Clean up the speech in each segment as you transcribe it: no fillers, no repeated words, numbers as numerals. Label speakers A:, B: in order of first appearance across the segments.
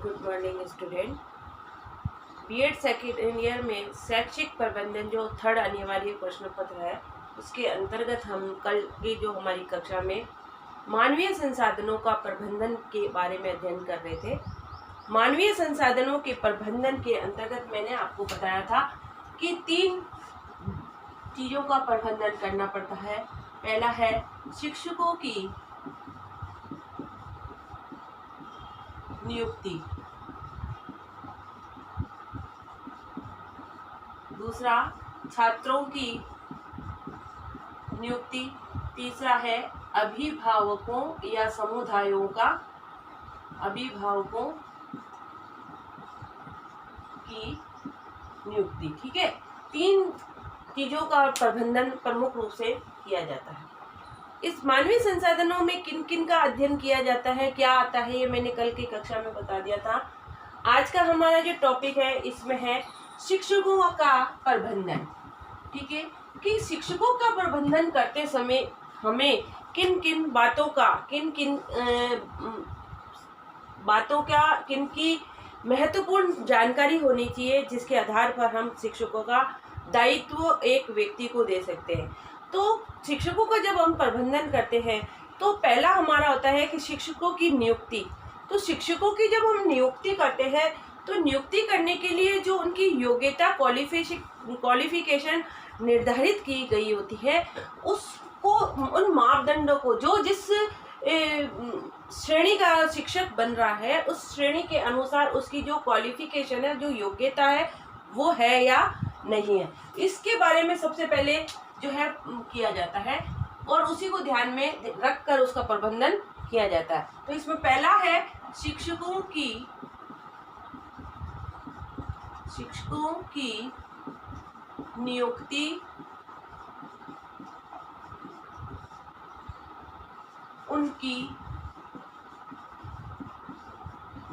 A: Good morning student. BEd second year में शैक्षिक प्रबंधन जो थर्ड अनिवार्य प्रश्न पत्र है उसके अंतर्गत हम कल की जो हमारी कक्षा में मानवीय संसाधनों का प्रबंधन के बारे में अध्ययन कर रहे थे। मानवीय संसाधनों के प्रबंधन के अंतर्गत मैंने आपको बताया था कि 3 चीज़ों का प्रबंधन करना पड़ता है। पहला है शिक्षकों की नियुक्ति, दूसरा छात्रों की नियुक्ति, तीसरा है अभिभावकों या समुदायों का अभिभावकों की नियुक्ति। ठीक है, 3 चीजों का प्रबंधन प्रमुख रूप से किया जाता है। इस मानवीय संसाधनों में किन किन का अध्ययन किया जाता है, क्या आता है, ये मैंने कल की कक्षा में बता दिया था। आज का हमारा जो टॉपिक है इसमें है शिक्षकों का प्रबंधन। ठीक है, कि शिक्षकों का प्रबंधन करते समय हमें किन किन बातों का किन की महत्वपूर्ण जानकारी होनी चाहिए, जिसके आधार पर हम शिक्षकों का दायित्व एक व्यक्ति को दे सकते हैं। तो शिक्षकों का जब हम प्रबंधन करते हैं तो पहला हमारा होता है कि शिक्षकों की नियुक्ति। तो शिक्षकों की जब हम नियुक्ति करते हैं तो नियुक्ति करने के लिए जो उनकी योग्यता क्वालिफिकेशन निर्धारित की गई होती है, उसको उन मापदंडों को जो जिस श्रेणी का शिक्षक बन रहा है उस श्रेणी के अनुसार उसकी जो क्वालिफिकेशन है, जो योग्यता है, वो है या नहीं है, इसके बारे में सबसे पहले जो है किया जाता है और उसी को ध्यान में रखकर उसका प्रबंधन किया जाता है। तो इसमें पहला है शिक्षकों की नियुक्ति, उनकी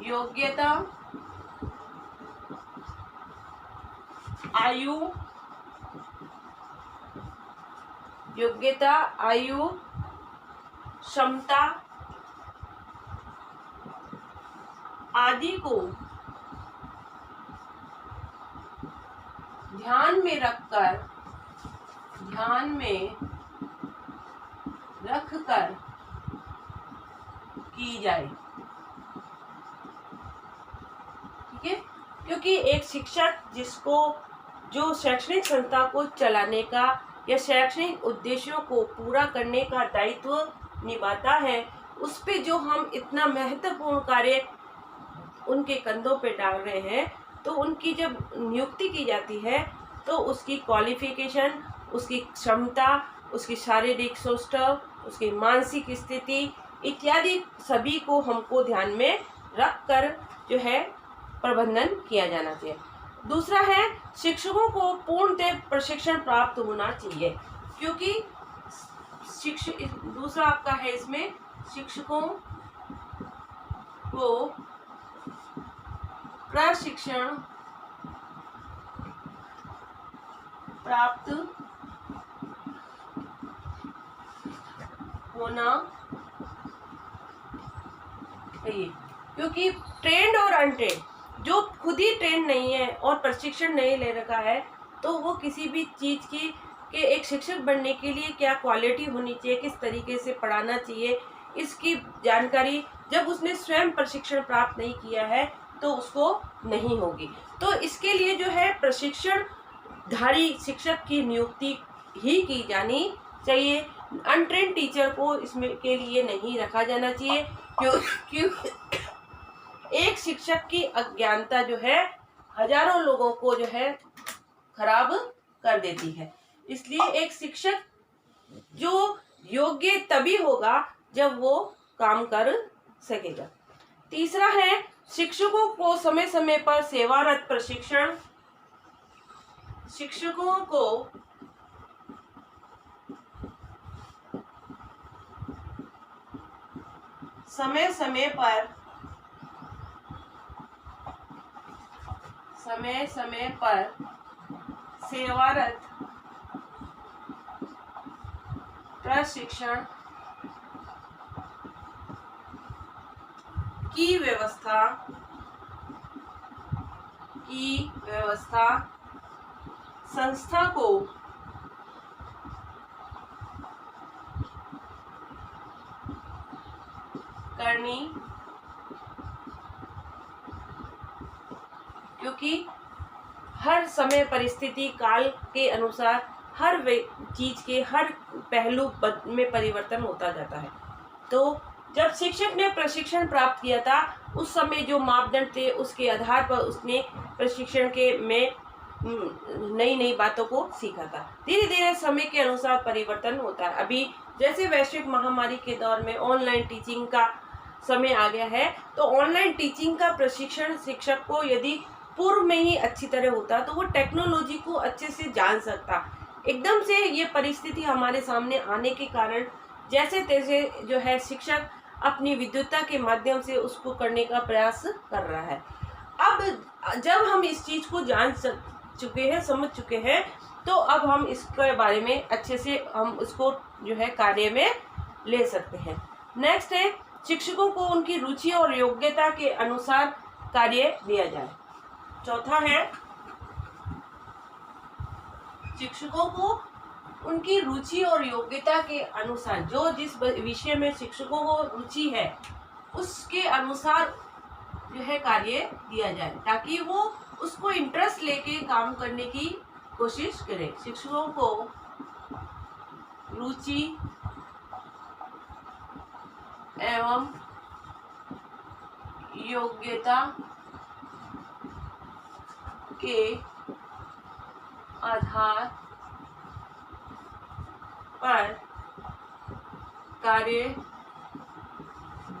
A: योग्यता, आयु, क्षमता आदि को ध्यान में रखकर की जाए। ठीक है, क्योंकि एक शिक्षक जिसको जो शैक्षणिक संस्था को चलाने का या शैक्षणिक उद्देश्यों को पूरा करने का दायित्व निभाता है, उस पे जो हम इतना महत्वपूर्ण कार्य उनके कंधों पे डाल रहे हैं, तो उनकी जब नियुक्ति की जाती है तो उसकी क्वालिफिकेशन, उसकी क्षमता, उसकी शारीरिक स्वास्थ्य, उसकी मानसिक स्थिति इत्यादि सभी को हमको ध्यान में रखकर जो है प्रबंधन किया जाना चाहिए। दूसरा है शिक्षकों को पूर्णतः प्रशिक्षण प्राप्त होना चाहिए, क्योंकि दूसरा आपका है इसमें शिक्षकों को प्रशिक्षण प्राप्त होना चाहिए, क्योंकि ट्रेंड और अनट्रेंड, जो खुद ही ट्रेंड नहीं है और प्रशिक्षण नहीं ले रखा है, तो वो किसी भी चीज़ की कि एक शिक्षक बनने के लिए क्या क्वालिटी होनी चाहिए, किस तरीके से पढ़ाना चाहिए, इसकी जानकारी जब उसने स्वयं प्रशिक्षण प्राप्त नहीं किया है तो उसको नहीं होगी। तो इसके लिए जो है प्रशिक्षणधारी शिक्षक की नियुक्ति ही की जानी चाहिए। अनट्रेंड टीचर को इसमें के लिए नहीं रखा जाना चाहिए, क्योंकि एक शिक्षक की अज्ञानता जो है हजारों लोगों को जो है खराब कर देती है। इसलिए एक शिक्षक जो योग्य तभी होगा जब वो काम कर सकेगा। तीसरा है शिक्षकों को समय समय पर सेवारत प्रशिक्षण, शिक्षकों को समय समय पर सेवारत प्रशिक्षण की व्यवस्था की व्यवस्था संस्था को करनी, क्योंकि हर समय परिस्थिति काल के अनुसार हर चीज के हर पहलू में परिवर्तन होता जाता है। तो जब शिक्षक ने प्रशिक्षण प्राप्त किया था उस समय जो मापदंड थे उसके आधार पर उसने प्रशिक्षण के में नई नई बातों को सीखा था। धीरे धीरे समय के अनुसार परिवर्तन होता है। अभी जैसे वैश्विक महामारी के दौर में ऑनलाइन टीचिंग का समय आ गया है, तो ऑनलाइन टीचिंग का प्रशिक्षण शिक्षक को यदि पूर्व में ही अच्छी तरह होता तो वो टेक्नोलॉजी को अच्छे से जान सकता। एकदम से ये परिस्थिति हमारे सामने आने के कारण जैसे तैसे जो है शिक्षक अपनी विद्वता के माध्यम से उसको करने का प्रयास कर रहा है। अब जब हम इस चीज को जान चुके हैं, समझ चुके हैं, तो अब हम इसके बारे में अच्छे से हम उसको जो है कार्य में ले सकते हैं। नेक्स्ट है शिक्षकों को उनकी रुचि और योग्यता के अनुसार कार्य दिया जाए। चौथा है शिक्षकों को उनकी रुचि और योग्यता के अनुसार, जो जिस विषय में शिक्षकों को रुचि है उसके अनुसार जो है कार्य दिया जाए, ताकि वो उसको इंटरेस्ट लेके काम करने की कोशिश करें। शिक्षकों को रुचि एवं योग्यता के आधार पर कार्य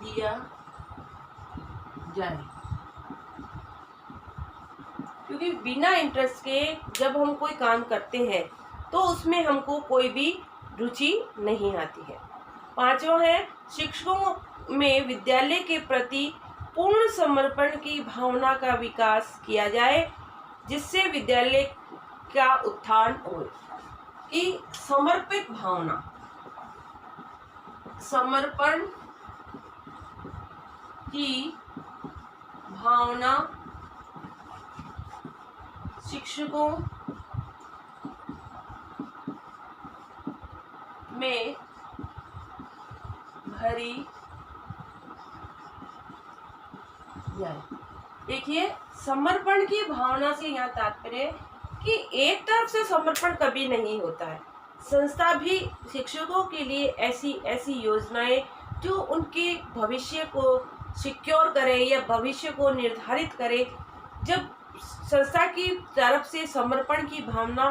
A: दिया जाए, क्योंकि बिना इंटरेस्ट के जब हम कोई काम करते हैं तो उसमें हमको कोई भी रुचि नहीं आती है। पांचवा है शिक्षकों में विद्यालय के प्रति पूर्ण समर्पण की भावना का विकास किया जाए, जिससे विद्यालय का उत्थान हो। कि समर्पित भावना, समर्पण की भावना शिक्षकों में भरी जाए। देखिए, समर्पण की भावना से यहाँ तात्पर्य कि एक तरफ से समर्पण कभी नहीं होता है। संस्था भी शिक्षकों के लिए ऐसी योजनाएं जो उनके भविष्य को सिक्योर करे या भविष्य को निर्धारित करे। जब संस्था की तरफ से समर्पण की भावना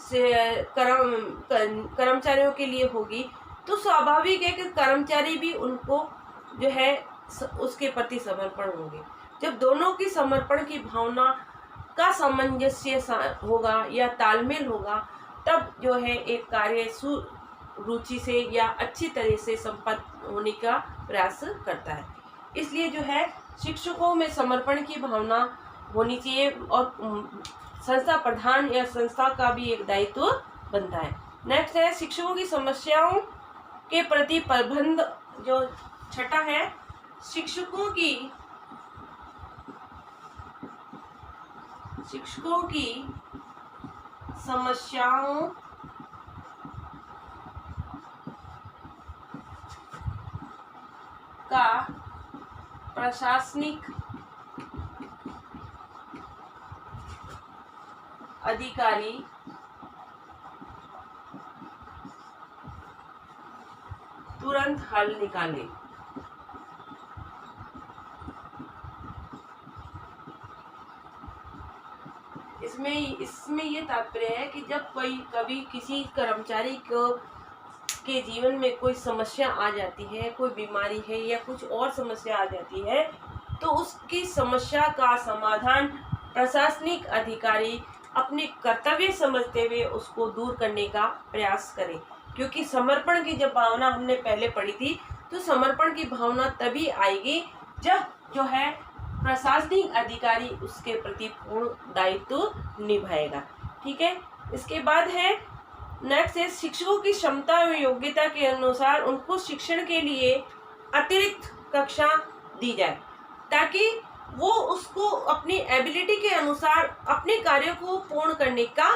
A: से कर्मचारियों के लिए होगी तो स्वाभाविक है कि कर्मचारी भी उनको जो है उसके प्रति समर्पण होंगे। जब दोनों की समर्पण की भावना का सामंजस्य होगा या तालमेल होगा, तब जो है एक कार्य सुरुचि से या अच्छी तरह से संपन्न होने का प्रयास करता है। इसलिए जो है शिक्षकों में समर्पण की भावना होनी चाहिए और संस्था प्रधान या संस्था का भी एक दायित्व बनता है। नेक्स्ट है शिक्षकों की समस्याओं के प्रति प्रबंध। जो छठा है शिक्षकों की समस्याओं का प्रशासनिक अधिकारी तुरंत हल निकाले। इसमें ये तात्पर्य है कि जब कभी किसी कर्मचारी के जीवन में कोई समस्या आ जाती है, कोई बीमारी है या कुछ और समस्या आ जाती है, तो उसकी समस्या का समाधान प्रशासनिक अधिकारी अपने कर्तव्य समझते हुए उसको दूर करने का प्रयास करें। क्योंकि समर्पण की जब भावना हमने पहले पढ़ी थी, तो समर्पण की भावना तभी आएगी जब जो है प्रशासनिक अधिकारी उसके प्रति पूर्ण दायित्व निभाएगा। ठीक है। इसके बाद है नेक्स्ट है शिक्षकों की क्षमता एवं योग्यता के अनुसार उनको शिक्षण के लिए अतिरिक्त कक्षा दी जाए, ताकि वो उसको अपनी एबिलिटी के अनुसार अपने कार्य को पूर्ण करने का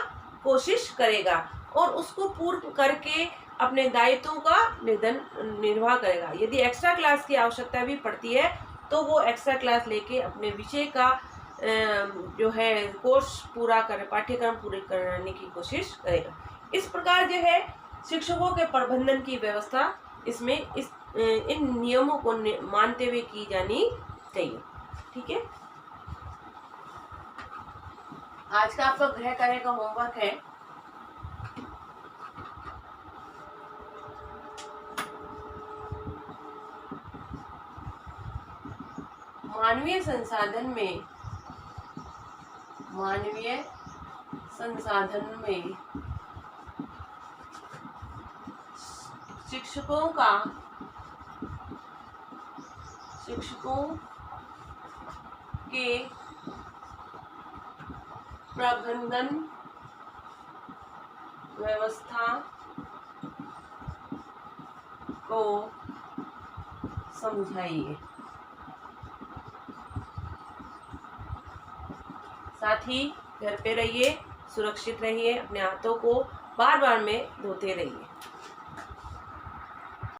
A: कोशिश करेगा और उसको पूर्ण करके अपने दायित्वों का निर्वाह करेगा। यदि एक्स्ट्रा क्लास की आवश्यकता भी पड़ती है तो वो एक्स्ट्रा क्लास लेके अपने विषय का जो है कोर्स पूरा कर पाठ्यक्रम पूरे कराने की कोशिश करेगा। इस प्रकार जो है शिक्षकों के प्रबंधन की व्यवस्था इसमें इन नियमों को मानते हुए की जानी चाहिए। ठीक है, आज का आपका गृह कार्य का होमवर्क है मानवीय संसाधन में शिक्षकों के प्रबंधन व्यवस्था को समझाइए। साथ ही घर पे रहिए, सुरक्षित रहिए, अपने हाथों को बार बार में धोते रहिए।